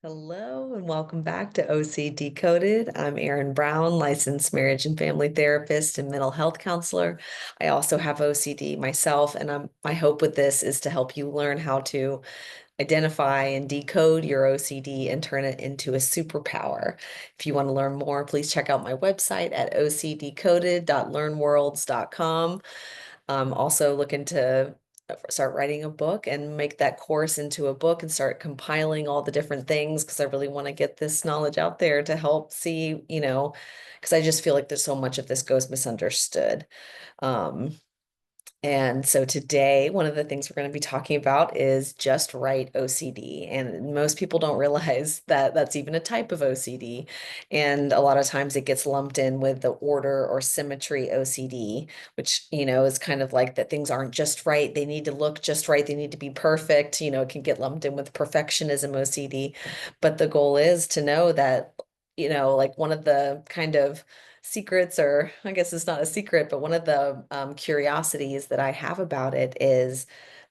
Hello and welcome back to OCD Coded. I'm Erin Brown, licensed marriage and family therapist and mental health counselor. I also have OCD myself, and my hope with this is to help you learn how to identify and decode your OCD and turn it into a superpower. If you want to learn more, please check out my website at ocdcoded.learnworlds.com. I'm also looking to start writing a book and make that course into a book and start compiling all the different things because I really want to get this knowledge out there to help see, because I just feel like there's so much of this goes misunderstood. Um, and so today, one of the things we're going to be talking about is just right OCD. And most people don't realize that that's even a type of OCD. And a lot of times it gets lumped in with the order or symmetry OCD, which, is kind of like that things aren't just right. They need to look just right. They need to be perfect. It can get lumped in with perfectionism OCD. But the goal is to know that, like one of the kind of secrets, or I guess it's not a secret, but one of the curiosities that I have about it is,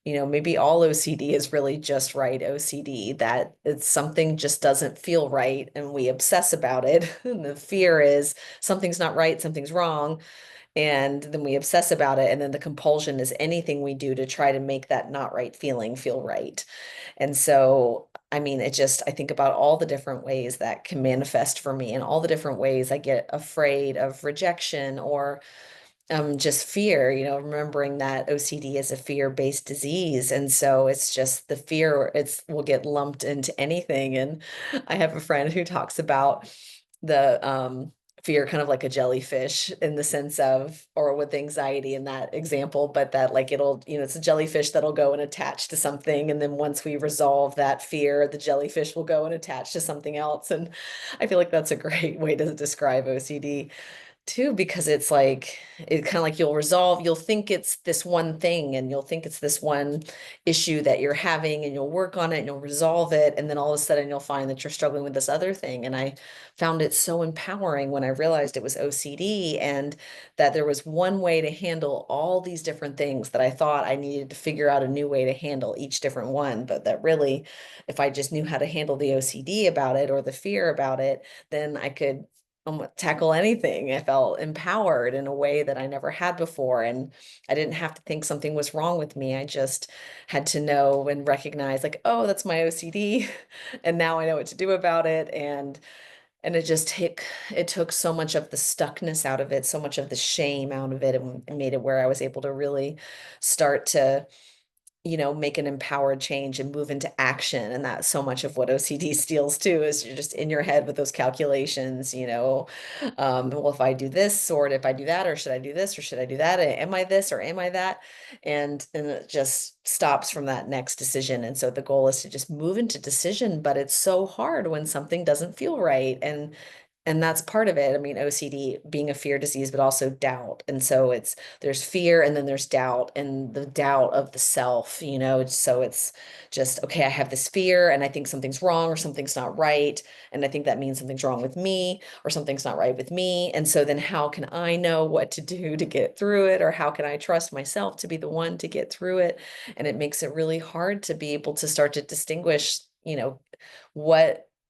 maybe all OCD is really just right OCD, that it's something just doesn't feel right and we obsess about it. And the fear is something's not right, something's wrong. And then we obsess about it. And then the compulsion is anything we do to try to make that not right feeling feel right. And so, I mean, I think about all the different ways that can manifest for me and all the different ways I get afraid of rejection or just fear, remembering that OCD is a fear-based disease. And so it's just the fear, it's will get lumped into anything. And I have a friend who talks about the fear kind of like a jellyfish in the sense of, or with anxiety in that example, but that like it'll, it's a jellyfish that'll go and attach to something. And then once we resolve that fear, the jellyfish will go and attach to something else. And I feel like that's a great way to describe OCD too, because it's like it kind of like you'll think it's this one thing and you'll think it's this one issue that you're having and you'll work on it and you'll resolve it, and then all of a sudden you'll find that you're struggling with this other thing. And I found it so empowering when I realized it was OCD and that there was one way to handle all these different things that I thought I needed to figure out a new way to handle each different one, but that really, if I just knew how to handle the OCD about it or the fear about it, then I could tackle anything. I felt empowered in a way that I never had before. And I didn't have to think something was wrong with me. I just had to know and recognize like, oh, that's my OCD. And now I know what to do about it. And it took so much of the stuckness out of it, so much of the shame out of it, and made it where I was able to really start to make an empowered change and move into action. And that's so much of what OCD steals too, is you're just in your head with those calculations, well, if I do this, or if I do that, or should I do this, or should I do that? Am I this or am I that? And it just stops from that next decision. And so the goal is to just move into decision, but it's so hard when something doesn't feel right. And that's part of it. I mean, OCD being a fear disease, but also doubt. And so there's fear and then there's doubt, and the doubt of the self, so it's just, okay, I have this fear and I think something's wrong or something's not right. And I think that means something's wrong with me or something's not right with me. And so then how can I know what to do to get through it? Or how can I trust myself to be the one to get through it? And it makes it really hard to be able to start to distinguish,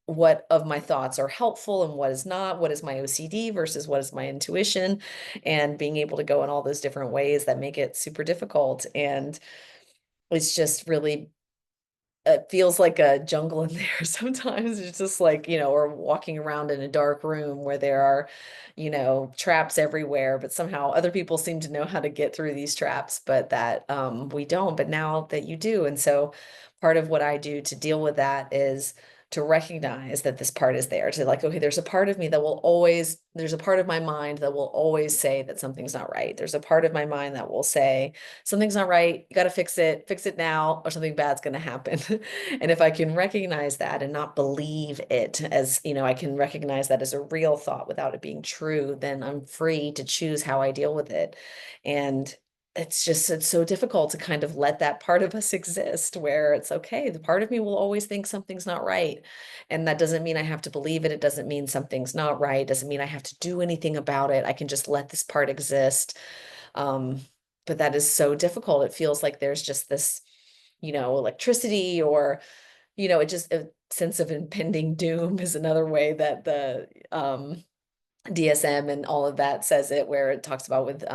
what of my thoughts are helpful and what is not, what is my OCD versus what is my intuition, and being able to go in all those different ways that make it super difficult. And it's just really, it feels like a jungle in there sometimes. It's just like, or walking around in a dark room where there are, traps everywhere, but somehow other people seem to know how to get through these traps, but that we don't, but now that you do. And so part of what I do to deal with that is to recognize that this part is there, to like, okay, there's a part of me that will always, there's a part of my mind that will always say that something's not right. There's a part of my mind that will say, something's not right, you got to fix it now, or something bad's going to happen. And if I can recognize that and not believe it as, I can recognize that as a real thought without it being true, then I'm free to choose how I deal with it. And it's so difficult to kind of let that part of us exist where it's okay. The part of me will always think something's not right. And that doesn't mean I have to believe it. It doesn't mean something's not right. It doesn't mean I have to do anything about it. I can just let this part exist. Um, but that is so difficult. It feels like there's just this, electricity, or, it just, sense of impending doom is another way that the DSM and all of that says it, where it talks about with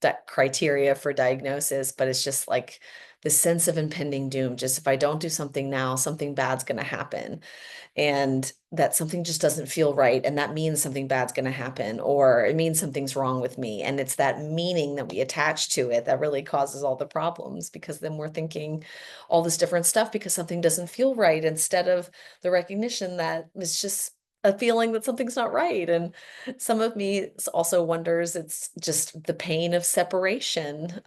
that criteria for diagnosis, but it's just like the sense of impending doom. Just if I don't do something now, something bad's going to happen, and that something just doesn't feel right, and that means something bad's going to happen, or it means something's wrong with me, and it's that meaning that we attach to it that really causes all the problems, because then we're thinking all this different stuff because something doesn't feel right, instead of the recognition that it's just a feeling that something's not right. And some of me also wonders, it's just the pain of separation.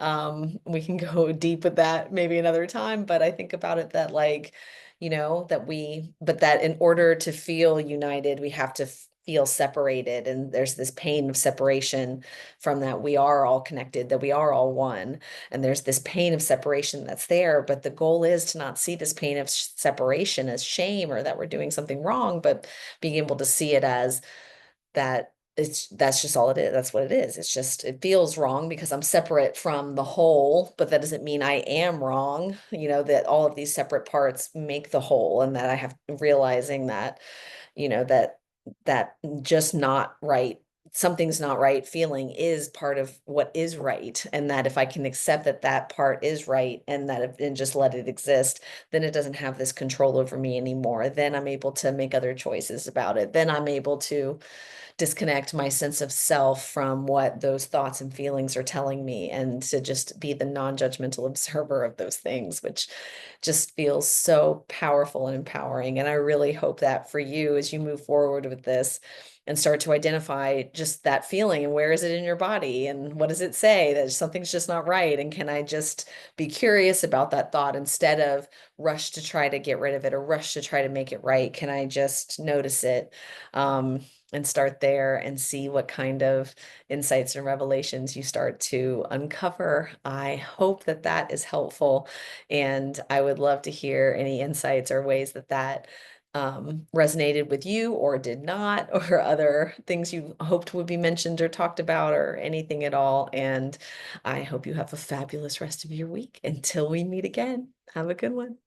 We can go deep with that maybe another time, but I think about it that, like, but that in order to feel united, we have to feel separated. And there's this pain of separation from that we are all connected, that we are all one. And there's this pain of separation that's there. But the goal is to not see this pain of separation as shame or that we're doing something wrong, but being able to see it as that that's just all it is. That's what it is. It's just, it feels wrong because I'm separate from the whole, but that doesn't mean I am wrong. That all of these separate parts make the whole, and that I have realizing that, that just not right, something's not right feeling is part of what is right. And that if I can accept that that part is right, and and just let it exist, then it doesn't have this control over me anymore. Then I'm able to make other choices about it. Then I'm able to disconnect my sense of self from what those thoughts and feelings are telling me, and to just be the non-judgmental observer of those things, which just feels so powerful and empowering. And I really hope that for you, as you move forward with this and start to identify just that feeling, and where is it in your body, and what does it say that something's just not right, and can I just be curious about that thought instead of rush to try to get rid of it or rush to try to make it right? Can I just notice it? And start there and see what kind of insights and revelations you start to uncover. I hope that that is helpful. And I would love to hear any insights or ways that resonated with you or did not, or other things you hoped would be mentioned or talked about, or anything at all. And I hope you have a fabulous rest of your week. Until we meet again, have a good one.